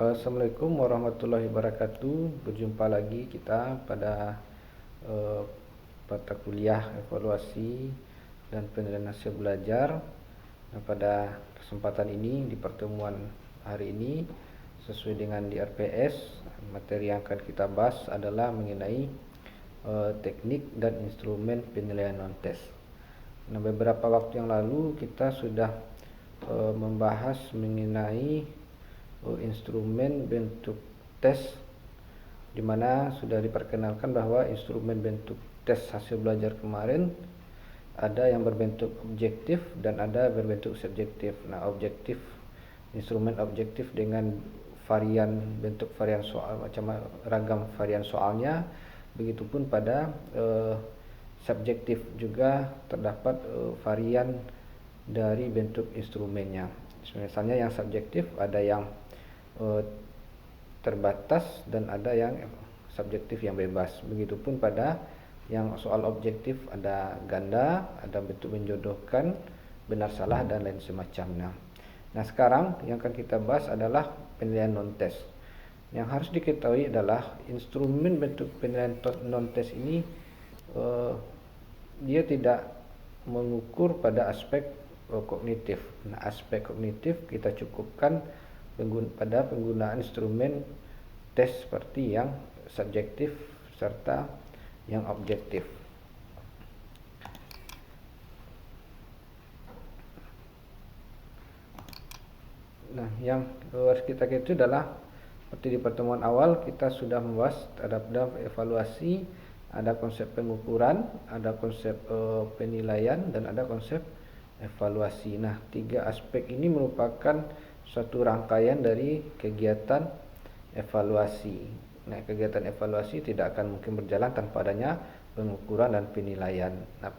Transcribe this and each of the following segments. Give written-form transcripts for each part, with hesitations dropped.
Assalamualaikum warahmatullahi wabarakatuh. Berjumpa lagi kita pada mata kuliah evaluasi dan penilaian hasil belajar. Nah, pada kesempatan ini, di pertemuan hari ini, sesuai dengan di RPS, materi yang akan kita bahas adalah mengenai teknik dan instrumen penilaian non-test. Nah, beberapa waktu yang lalu kita sudah membahas mengenai instrumen bentuk tes, di mana sudah diperkenalkan bahwa instrumen bentuk tes hasil belajar kemarin ada yang berbentuk objektif dan ada berbentuk subjektif. Nah, instrumen objektif dengan bentuk varian soal, macam ragam varian soalnya. Begitupun pada subjektif juga terdapat varian dari bentuk instrumennya. Misalnya yang subjektif ada yang terbatas dan ada yang subjektif yang bebas. Begitupun pada yang soal objektif ada ganda, ada bentuk menjodohkan, benar salah, dan lain semacamnya. Nah, sekarang yang akan kita bahas adalah penilaian non-test. Yang harus diketahui adalah instrumen bentuk penilaian non-test ini dia tidak mengukur pada aspek kognitif. Nah, aspek kognitif kita cukupkan pada penggunaan instrumen tes seperti yang subjektif serta yang objektif. Nah, yang harus kita ketahui adalah seperti di pertemuan awal kita sudah membahas ada evaluasi, ada konsep pengukuran, ada konsep penilaian, dan ada konsep evaluasi. Nah, tiga aspek ini merupakan suatu rangkaian dari kegiatan evaluasi. Nah, kegiatan evaluasi tidak akan mungkin berjalan tanpa adanya pengukuran dan penilaian. Nah,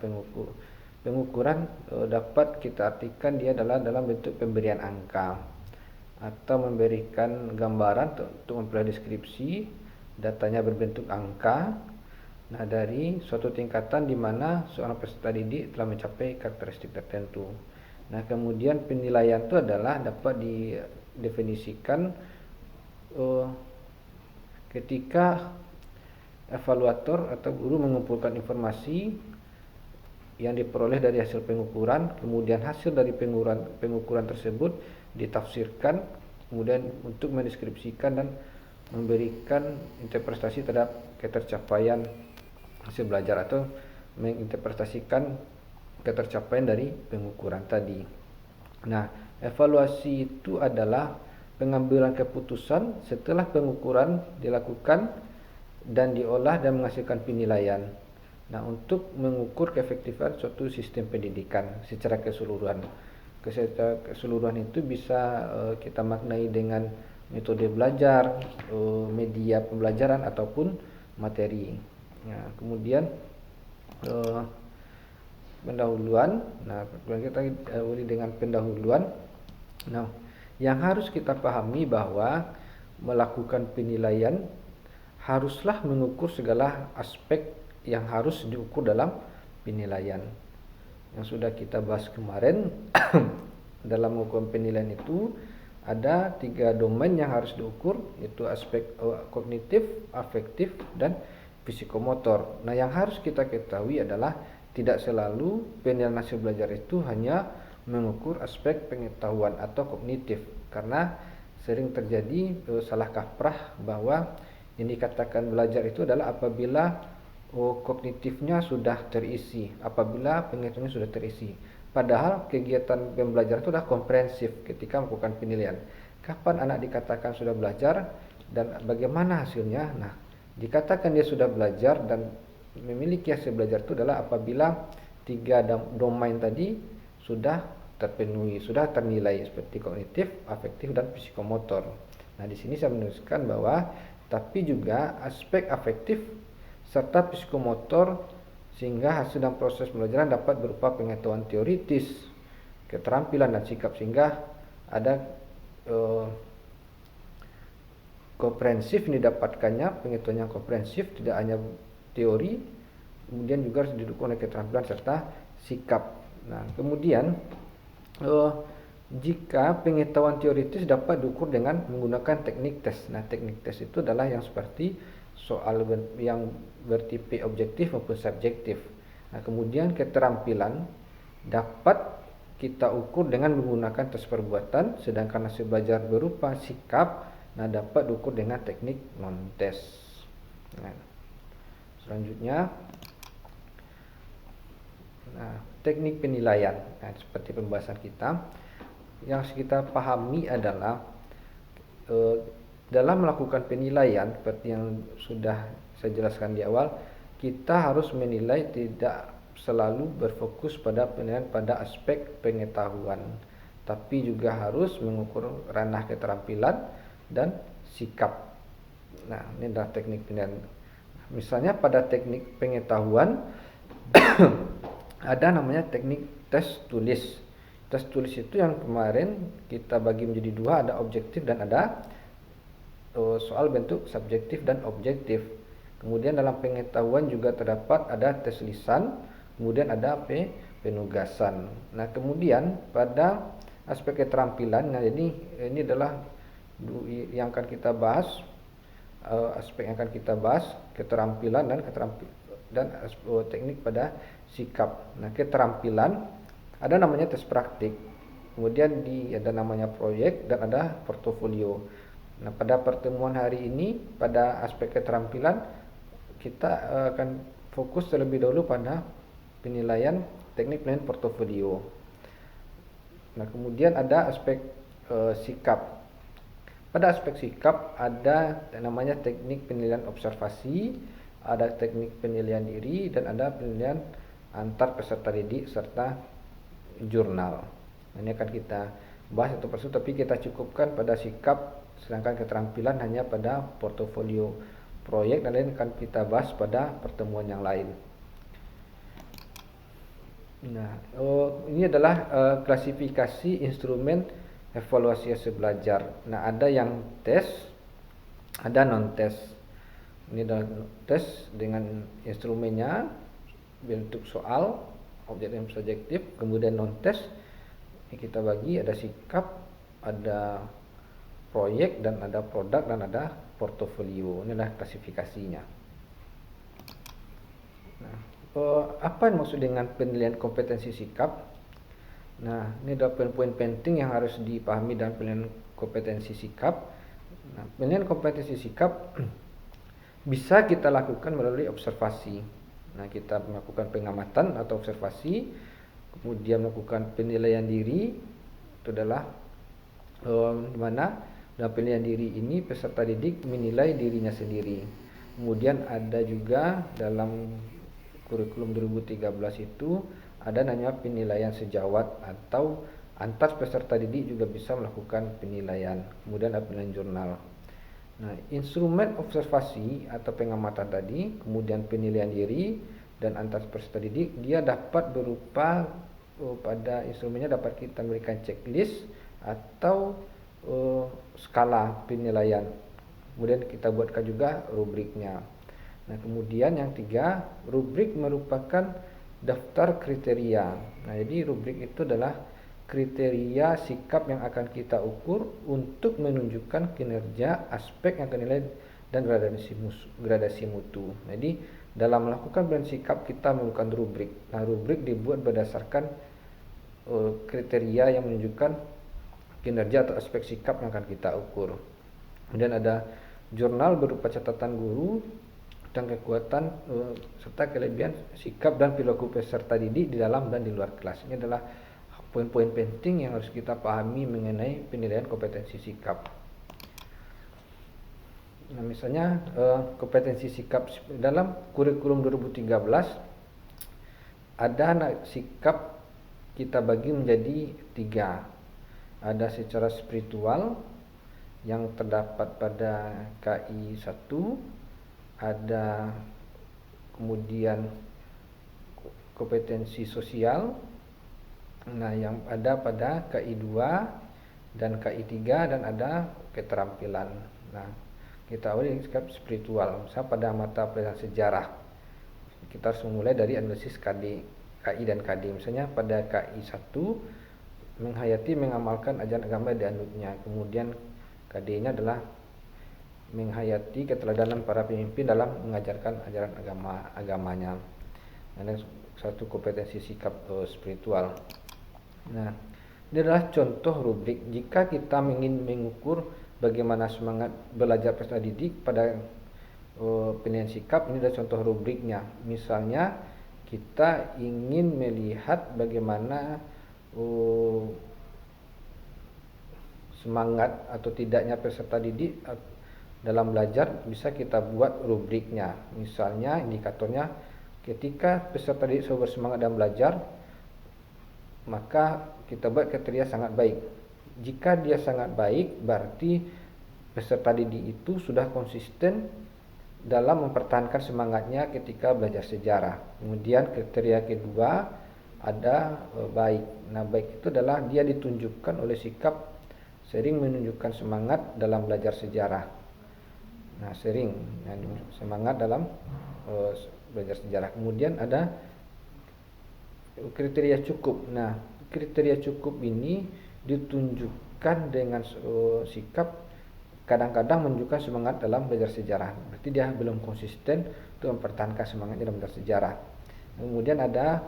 pengukuran dapat kita artikan dia adalah dalam bentuk pemberian angka atau memberikan gambaran untuk memperoleh deskripsi, datanya berbentuk angka. Nah, dari suatu tingkatan di mana seorang peserta didik telah mencapai karakteristik tertentu. Nah, kemudian penilaian itu adalah dapat didefinisikan ketika evaluator atau guru mengumpulkan informasi yang diperoleh dari hasil pengukuran, kemudian hasil dari pengukuran tersebut ditafsirkan, kemudian untuk mendeskripsikan dan memberikan interpretasi terhadap ketercapaian hasil belajar atau menginterpretasikan ketercapaian dari pengukuran tadi. Nah, evaluasi itu adalah pengambilan keputusan setelah pengukuran dilakukan dan diolah dan menghasilkan penilaian. Nah, untuk mengukur keefektifan suatu sistem pendidikan secara keseluruhan. Secara keseluruhan itu bisa kita maknai dengan metode belajar, media pembelajaran, ataupun materi. Nah, kemudian pendahuluan. Nah, kita awali dengan pendahuluan. Nah, yang harus kita pahami bahwa melakukan penilaian haruslah mengukur segala aspek yang harus diukur dalam penilaian. Yang sudah kita bahas kemarin, dalam mengukur penilaian itu ada 3 domain yang harus diukur, yaitu aspek kognitif, afektif, dan psikomotor. Nah, yang harus kita ketahui adalah tidak selalu penilaian hasil belajar itu hanya mengukur aspek pengetahuan atau kognitif, karena sering terjadi salah kaprah bahwa yang dikatakan belajar itu adalah apabila kognitifnya sudah terisi, apabila pengetahuannya sudah terisi. Padahal kegiatan pembelajaran itu adalah komprehensif ketika melakukan penilaian. Kapan anak dikatakan sudah belajar dan bagaimana hasilnya? Nah, dikatakan dia sudah belajar dan memiliki hasil belajar itu adalah apabila 3 domain tadi sudah terpenuhi, sudah ternilai seperti kognitif, afektif, dan psikomotor. Nah, di sini saya menuliskan bahwa tapi juga aspek afektif serta psikomotor, sehingga hasil dan proses pembelajaran dapat berupa pengetahuan teoritis, keterampilan, dan sikap, sehingga ada komprehensif yang didapatkannya, pengetahuan yang komprehensif, tidak hanya teori, kemudian juga harus didukung oleh keterampilan serta sikap. Nah, kemudian jika pengetahuan teoritis dapat diukur dengan menggunakan teknik tes. Nah, teknik tes itu adalah yang seperti soal yang bertipe objektif maupun subjektif. Nah, kemudian keterampilan dapat kita ukur dengan menggunakan tes perbuatan, sedangkan hasil belajar berupa sikap dapat diukur dengan teknik non-tes. Nah, selanjutnya teknik penilaian. Nah, seperti pembahasan kita, yang kita pahami adalah dalam melakukan penilaian seperti yang sudah saya jelaskan di awal, kita harus menilai tidak selalu berfokus pada penilaian pada aspek pengetahuan, tapi juga harus mengukur ranah keterampilan dan sikap. Nah, ini adalah teknik penilaian. Misalnya pada teknik pengetahuan ada namanya teknik tes tulis. Tes tulis itu yang kemarin kita bagi menjadi dua, ada objektif dan ada soal bentuk subjektif dan objektif. Kemudian dalam pengetahuan juga terdapat ada tes lisan, kemudian ada penugasan. Nah, kemudian pada aspek keterampilan, nah jadi ini adalah yang akan kita bahas, aspek yang akan kita bahas, keterampilan dan teknik pada sikap. Nah, keterampilan ada namanya tes praktik, kemudian ada namanya proyek dan ada portofolio. Nah, pada pertemuan hari ini pada aspek keterampilan kita akan fokus terlebih dahulu pada penilaian teknik penilaian portofolio. Nah, kemudian ada aspek sikap. Pada aspek sikap ada namanya teknik penilaian observasi, ada teknik penilaian diri, dan ada penilaian antar peserta didik serta jurnal. Ini akan kita bahas satu persatu, tapi kita cukupkan pada sikap, sedangkan keterampilan hanya pada portofolio proyek, dan lain akan kita bahas pada pertemuan yang lain. Nah, ini adalah klasifikasi instrumen evaluasi hasil belajar. Nah, ada yang tes, ada non tes. Ini adalah tes dengan instrumennya, bentuk soal, objektif dan subjektif. Kemudian non tes kita bagi ada sikap, ada proyek, dan ada produk, dan ada portofolio. Ini adalah klasifikasinya. Nah, apa yang maksud dengan penilaian kompetensi sikap? Nah, ini adalah poin-poin penting yang harus dipahami dalam penilaian kompetensi sikap. Nah, penilaian kompetensi sikap bisa kita lakukan melalui observasi. Nah, kita melakukan pengamatan atau observasi, kemudian melakukan penilaian diri. Itu adalah di mana dalam penilaian diri ini peserta didik menilai dirinya sendiri. Kemudian ada juga dalam kurikulum 2013 itu ada namanya penilaian sejawat, atau antar peserta didik juga bisa melakukan penilaian. Kemudian ada penilaian jurnal. Nah, instrumen observasi atau pengamatan tadi, kemudian penilaian diri dan antar peserta didik, dia dapat berupa pada instrumennya dapat kita berikan checklist atau skala penilaian. Kemudian kita buatkan juga rubriknya. Nah, kemudian yang tiga, rubrik merupakan daftar kriteria. Nah, jadi rubrik itu adalah kriteria sikap yang akan kita ukur untuk menunjukkan kinerja, aspek yang akan dinilai, dan gradasi mutu. Jadi dalam melakukan penilaian sikap kita melakukan rubrik. Nah, rubrik dibuat berdasarkan kriteria yang menunjukkan kinerja atau aspek sikap yang akan kita ukur. Kemudian ada jurnal berupa catatan guru dan kekuatan serta kelebihan sikap dan perilaku peserta didik di dalam dan di luar kelas. Ini adalah poin-poin penting yang harus kita pahami mengenai penilaian kompetensi sikap. Nah, misalnya kompetensi sikap dalam kurikulum 2013 ada sikap kita bagi menjadi tiga. Ada secara spiritual yang terdapat pada KI 1, ada kemudian kompetensi sosial, nah yang ada pada KI 2 dan KI 3, dan ada keterampilan. Nah, kita awali sikap spiritual. Misalnya pada mata pelajaran sejarah kita harus memulai dari analisis KI dan KD. Misalnya pada KI 1 menghayati, mengamalkan ajaran agama dianutnya. Kemudian KD-nya adalah menghayati keteladanan para pemimpin dalam mengajarkan ajaran agamanya. Ini satu kompetensi sikap spiritual. Nah, ini adalah contoh rubrik jika kita ingin mengukur bagaimana semangat belajar peserta didik pada penilaian sikap. Ini adalah contoh rubriknya. Misalnya kita ingin melihat bagaimana semangat atau tidaknya peserta didik dalam belajar, bisa kita buat rubriknya. Misalnya indikatornya, ketika peserta didik selalu bersemangat dalam belajar, maka kita buat kriteria sangat baik. Jika dia sangat baik, berarti peserta didik itu sudah konsisten dalam mempertahankan semangatnya ketika belajar sejarah. Kemudian kriteria kedua ada baik. Nah, baik itu adalah dia ditunjukkan oleh sikap sering menunjukkan semangat dalam belajar sejarah. Nah, sering semangat dalam belajar sejarah. Kemudian ada kriteria cukup. Nah, kriteria cukup ini ditunjukkan dengan sikap kadang-kadang menunjukkan semangat dalam belajar sejarah. Berarti dia belum konsisten untuk mempertahankan semangatnya dalam belajar sejarah. Kemudian ada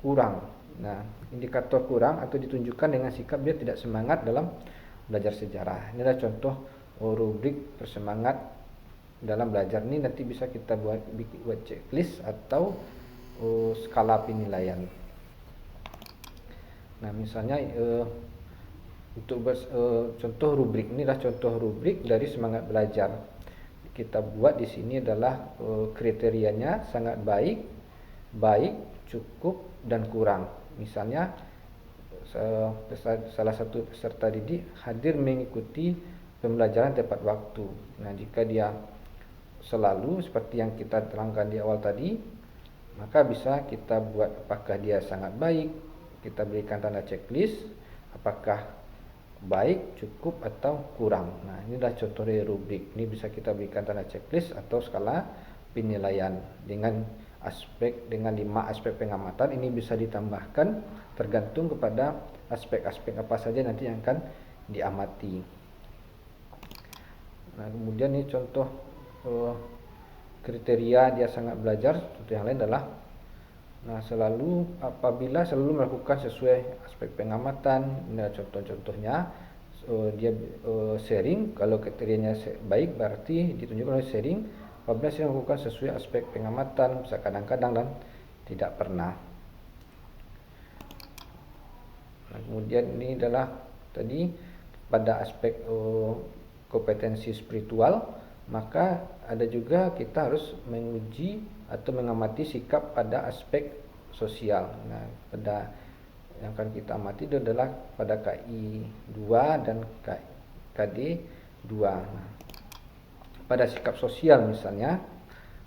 kurang. Nah, indikator kurang atau ditunjukkan dengan sikap dia tidak semangat dalam belajar sejarah. Ini adalah contoh rubrik bersemangat dalam belajar. Ini nanti bisa kita buat checklist atau skala penilaian. Nah, misalnya untuk contoh rubrik, ini adalah contoh rubrik dari semangat belajar. Kita buat di sini adalah kriterianya sangat baik, cukup, dan kurang. Misalnya salah satu peserta didik hadir mengikuti pembelajaran tepat waktu. Nah, jika dia selalu seperti yang kita terangkan di awal tadi, maka bisa kita buat apakah dia sangat baik, kita berikan tanda checklist, apakah baik, cukup, atau kurang. Nah, ini adalah contoh dari rubrik. Ini bisa kita berikan tanda checklist atau skala penilaian dengan 5 aspek pengamatan. Ini bisa ditambahkan tergantung kepada aspek-aspek apa saja nanti yang akan diamati. Nah, kemudian ini contoh kriteria dia sangat belajar. Contoh yang lain adalah apabila selalu melakukan sesuai aspek pengamatan. Ini adalah contoh-contohnya. Dia sharing, kalau kriterianya baik berarti ditunjukkan oleh sharing. Apabila saya melakukan sesuai aspek pengamatan, bisa kadang-kadang dan tidak pernah. Nah, kemudian ini adalah tadi pada aspek kompetensi spiritual, maka ada juga kita harus menguji atau mengamati sikap pada aspek sosial. Nah, pada yang akan kita amati itu adalah pada KI 2 dan KD 2. Nah, pada sikap sosial misalnya,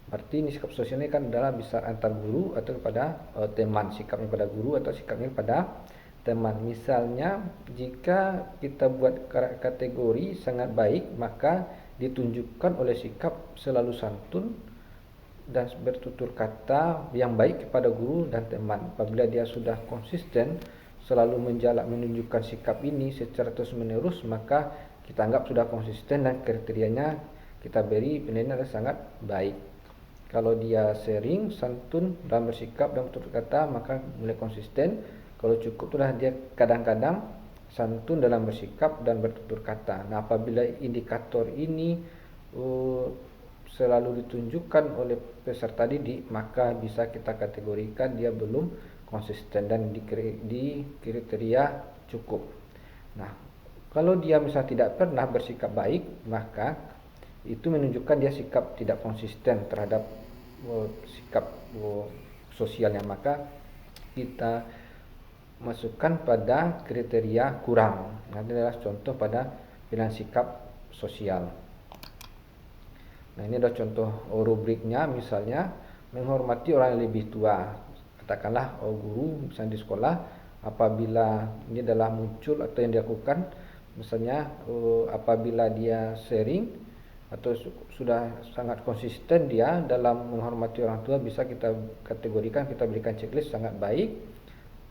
berarti ini sikap sosial ini kan adalah bisa antar guru atau kepada teman, sikapnya pada guru atau sikapnya pada teman. Misalnya jika kita buat kategori sangat baik, maka ditunjukkan oleh sikap selalu santun dan bertutur kata yang baik kepada guru dan teman. Apabila dia sudah konsisten selalu menunjukkan sikap ini secara terus menerus, maka kita anggap sudah konsisten dan kriterianya kita beri penilaian adalah sangat baik. Kalau dia sering, santun dalam bersikap dan bertutur kata, maka mulai konsisten. Kalau cukup itulah dia kadang-kadang santun dalam bersikap dan bertutur kata. Nah, apabila indikator ini selalu ditunjukkan oleh peserta didik, maka bisa kita kategorikan dia belum konsisten dan di kriteria cukup. Nah, kalau dia misalnya tidak pernah bersikap baik, maka itu menunjukkan dia sikap tidak konsisten terhadap sikap sosialnya, maka kita masukkan pada kriteria kurang. Nah, ini adalah contoh pada pilihan sikap sosial. Nah, ini adalah contoh rubriknya. Misalnya menghormati orang yang lebih tua, katakanlah guru misalnya di sekolah, apabila ini adalah muncul atau yang dilakukan, misalnya apabila dia sharing atau sudah sangat konsisten dia dalam menghormati orang tua, bisa kita kategorikan, kita berikan checklist sangat baik,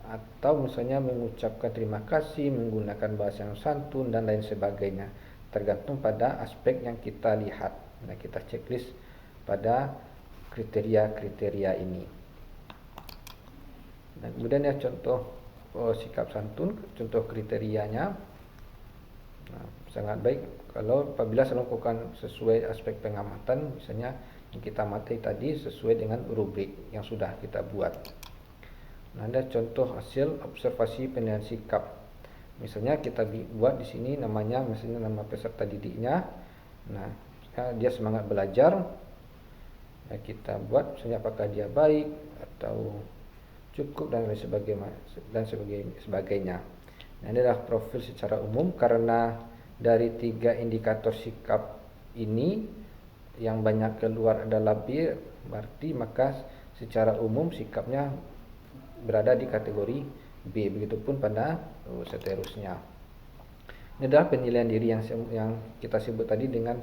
atau misalnya mengucapkan terima kasih menggunakan bahasa yang santun dan lain sebagainya, tergantung pada aspek yang kita lihat. Nah, kita checklist pada kriteria-kriteria ini. Dan kemudian ya contoh sikap santun, contoh kriterianya. Nah, sangat baik kalau apabila melakukan sesuai aspek pengamatan, misalnya yang kita amati tadi sesuai dengan rubrik yang sudah kita buat. Nah, ada contoh hasil observasi penilaian sikap. Misalnya kita buat di sini namanya, misalnya nama peserta didiknya. Nah, dia semangat belajar. Nah, kita buat misalnya apakah dia baik atau cukup dan lain sebagainya. Nah, ini adalah profil secara umum. Karena dari 3 indikator sikap ini yang banyak keluar adalah B, berarti maka secara umum sikapnya berada di kategori B. Begitupun pada seterusnya. Ini adalah penilaian diri yang kita sebut tadi dengan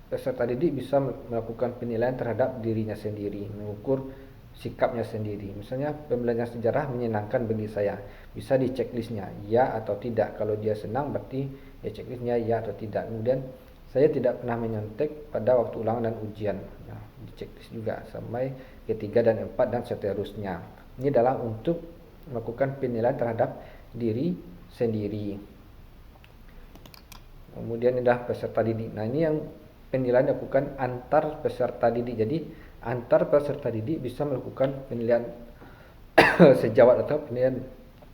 peserta didik bisa melakukan penilaian terhadap dirinya sendiri, mengukur sikapnya sendiri. Misalnya pembelajaran sejarah menyenangkan bagi saya, bisa di checklistnya ya atau tidak. Kalau dia senang berarti ya checklistnya ya atau tidak. Kemudian saya tidak pernah menyontek pada waktu ulangan dan ujian. Nah, di checklist juga sampai ke-3 dan 4 dan seterusnya. Ini adalah untuk melakukan penilaian terhadap diri sendiri. Kemudian adalah peserta didik. Nah, ini yang penilaian dilakukan antar peserta didik. Jadi antar peserta didik bisa melakukan penilaian sejawat atau penilaian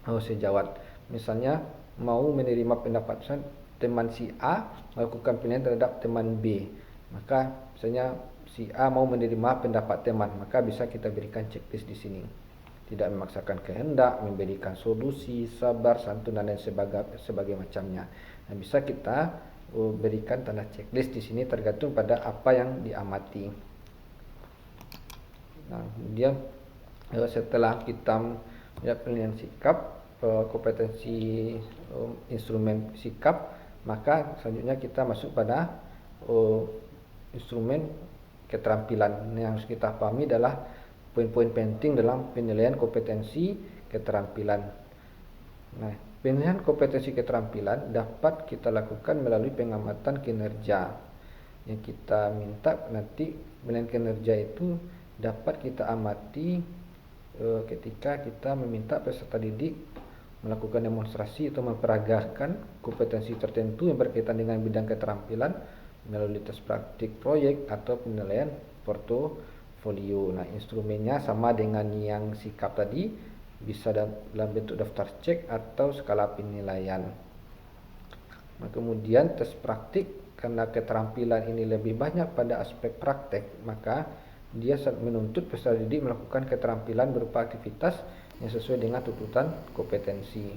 sejawat. Misalnya mau menerima pendapat teman si A melakukan penilaian terhadap teman B, maka misalnya si A mau menerima pendapat teman, maka bisa kita berikan checklist di sini. Tidak memaksakan kehendak, memberikan solusi, sabar, santun dan lain sebagainya macamnya. Nah, bisa kita berikan tanda checklist di sini tergantung pada apa yang diamati. Nah, kemudian setelah kita melihat penilaian sikap, kompetensi instrumen sikap, maka selanjutnya kita masuk pada instrumen keterampilan. Yang harus kita pahami adalah poin-poin penting dalam penilaian kompetensi keterampilan. Nah, penilaian kompetensi keterampilan dapat kita lakukan melalui pengamatan kinerja. Yang kita minta nanti penilaian kinerja itu dapat kita amati ketika kita meminta peserta didik melakukan demonstrasi atau memperagakan kompetensi tertentu yang berkaitan dengan bidang keterampilan melalui tes praktik proyek atau penilaian portofolio. Nah, instrumennya sama dengan yang sikap tadi, bisa dalam bentuk daftar cek atau skala penilaian. Nah, kemudian tes praktik, karena keterampilan ini lebih banyak pada aspek praktek, maka dia menuntut peserta didik melakukan keterampilan berupa aktivitas yang sesuai dengan tuntutan kompetensi.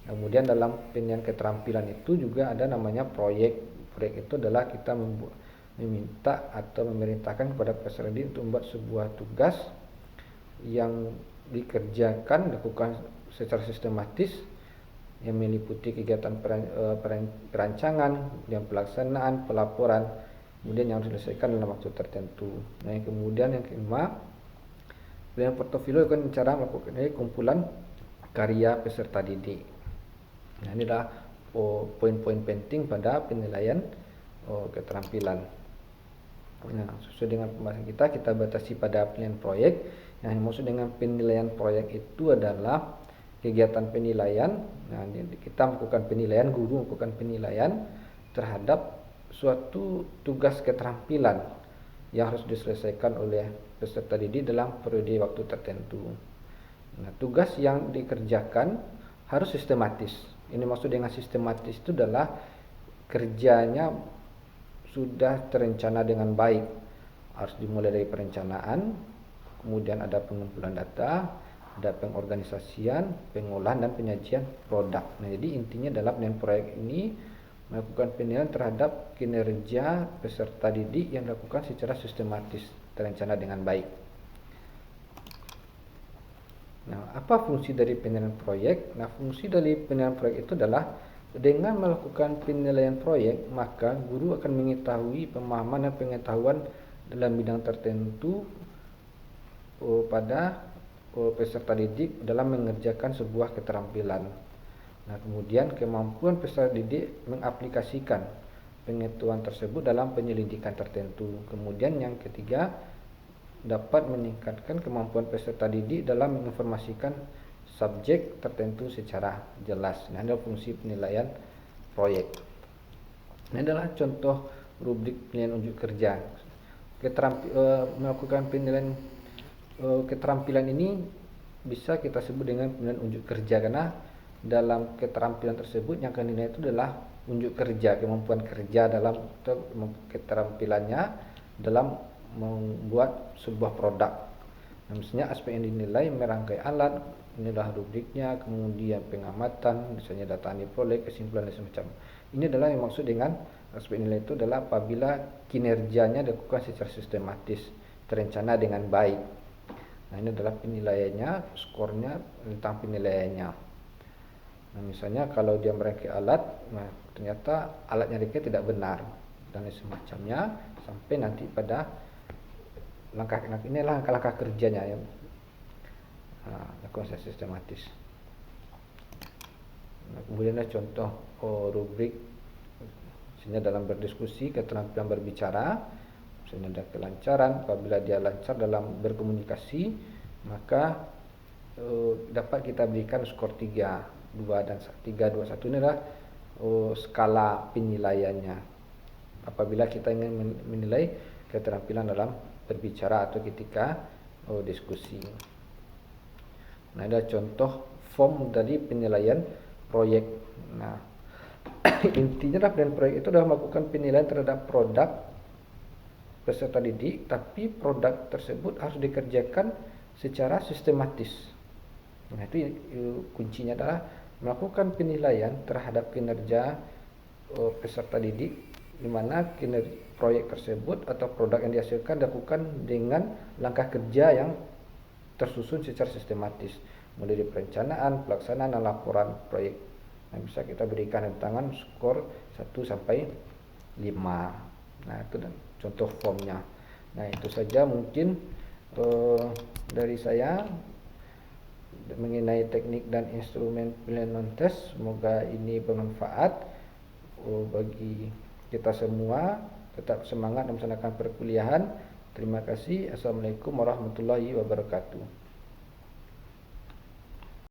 Kemudian dalam penilaian keterampilan itu juga ada namanya proyek. Proyek itu adalah kita meminta atau memerintahkan kepada peserta didik untuk membuat sebuah tugas yang dilakukan secara sistematis, yang meliputi kegiatan perancangan dan pelaksanaan, pelaporan, kemudian yang harus diselesaikan dalam waktu tertentu. Nah, yang kemudian yang kelima, penilaian portofolio kan cara melakukan kumpulan karya peserta didik. Nah, ini adalah poin-poin penting pada penilaian keterampilan. Nah, sesuai dengan pembahasan kita batasi pada penilaian proyek. Yang dimaksud dengan penilaian proyek itu adalah kegiatan penilaian. Nah, kita melakukan penilaian, guru melakukan penilaian terhadap suatu tugas keterampilan yang harus diselesaikan oleh peserta didik dalam periode waktu tertentu. Nah, tugas yang dikerjakan harus sistematis. Ini maksud dengan sistematis itu adalah kerjanya sudah terencana dengan baik. Harus dimulai dari perencanaan, kemudian ada pengumpulan data, ada pengorganisasian, pengolahan dan penyajian produk. Nah, jadi intinya dalam penilaian proyek ini melakukan penilaian terhadap kinerja peserta didik yang dilakukan secara sistematis, terencana dengan baik. Nah, apa fungsi dari penilaian proyek? Nah, fungsi dari penilaian proyek itu adalah dengan melakukan penilaian proyek, maka guru akan mengetahui pemahaman dan pengetahuan dalam bidang tertentu pada peserta didik dalam mengerjakan sebuah keterampilan. Nah, kemudian kemampuan peserta didik mengaplikasikan pengetahuan tersebut dalam penyelidikan tertentu. Kemudian yang ketiga, dapat meningkatkan kemampuan peserta didik dalam menginformasikan subjek tertentu secara jelas. Nah, ini adalah fungsi penilaian proyek. Ini adalah contoh rubrik penilaian unjuk kerja. Melakukan penilaian keterampilan ini bisa kita sebut dengan penilaian unjuk kerja, karena dalam keterampilan tersebut yang akan dinilai itu adalah unjuk kerja, kemampuan kerja dalam keterampilannya dalam membuat sebuah produk. Nah, misalnya aspek yang dinilai merangkai alat, inilah rubriknya, kemudian pengamatan, misalnya data diperoleh, kesimpulan dan semacam. Ini adalah yang maksud dengan aspek nilai itu adalah apabila kinerjanya dilakukan secara sistematis, terencana dengan baik. Nah, ini adalah penilaiannya, skornya tentang penilaiannya. Nah, misalnya kalau dia merangkai alat, nah ternyata alatnya mereka tidak benar dan semacamnya, sampai nanti pada langkah-langkah ini adalah langkah-langkah kerjanya yang lakukan secara sistematis. Nah, kemudian ada contoh rubrik misalnya dalam berdiskusi, keterampilan berbicara, misalnya ada kelancaran. Apabila dia lancar dalam berkomunikasi, maka dapat kita berikan skor 3, 2 dan 3, 2, 1. Ini adalah skala penilaiannya apabila kita ingin menilai keterampilan dalam berbicara atau ketika diskusi. Nah, ada contoh form dari penilaian proyek. Nah, intinya adalah penilaian proyek itu adalah melakukan penilaian terhadap produk peserta didik, tapi produk tersebut harus dikerjakan secara sistematis. Nah, itu kuncinya adalah melakukan penilaian terhadap kinerja peserta didik, di mana proyek tersebut atau produk yang dihasilkan dilakukan dengan langkah kerja yang tersusun secara sistematis, mulai dari perencanaan, pelaksanaan, dan laporan proyek. Nah, bisa kita berikan rentangan skor 1 sampai 5. Nah, itu dan contoh formnya. Nah, itu saja mungkin dari saya mengenai teknik dan instrumen penilaian non-tes. Semoga ini bermanfaat bagi kita semua. Tetap semangat melaksanakan perkuliahan. Terima kasih. Assalamualaikum warahmatullahi wabarakatuh.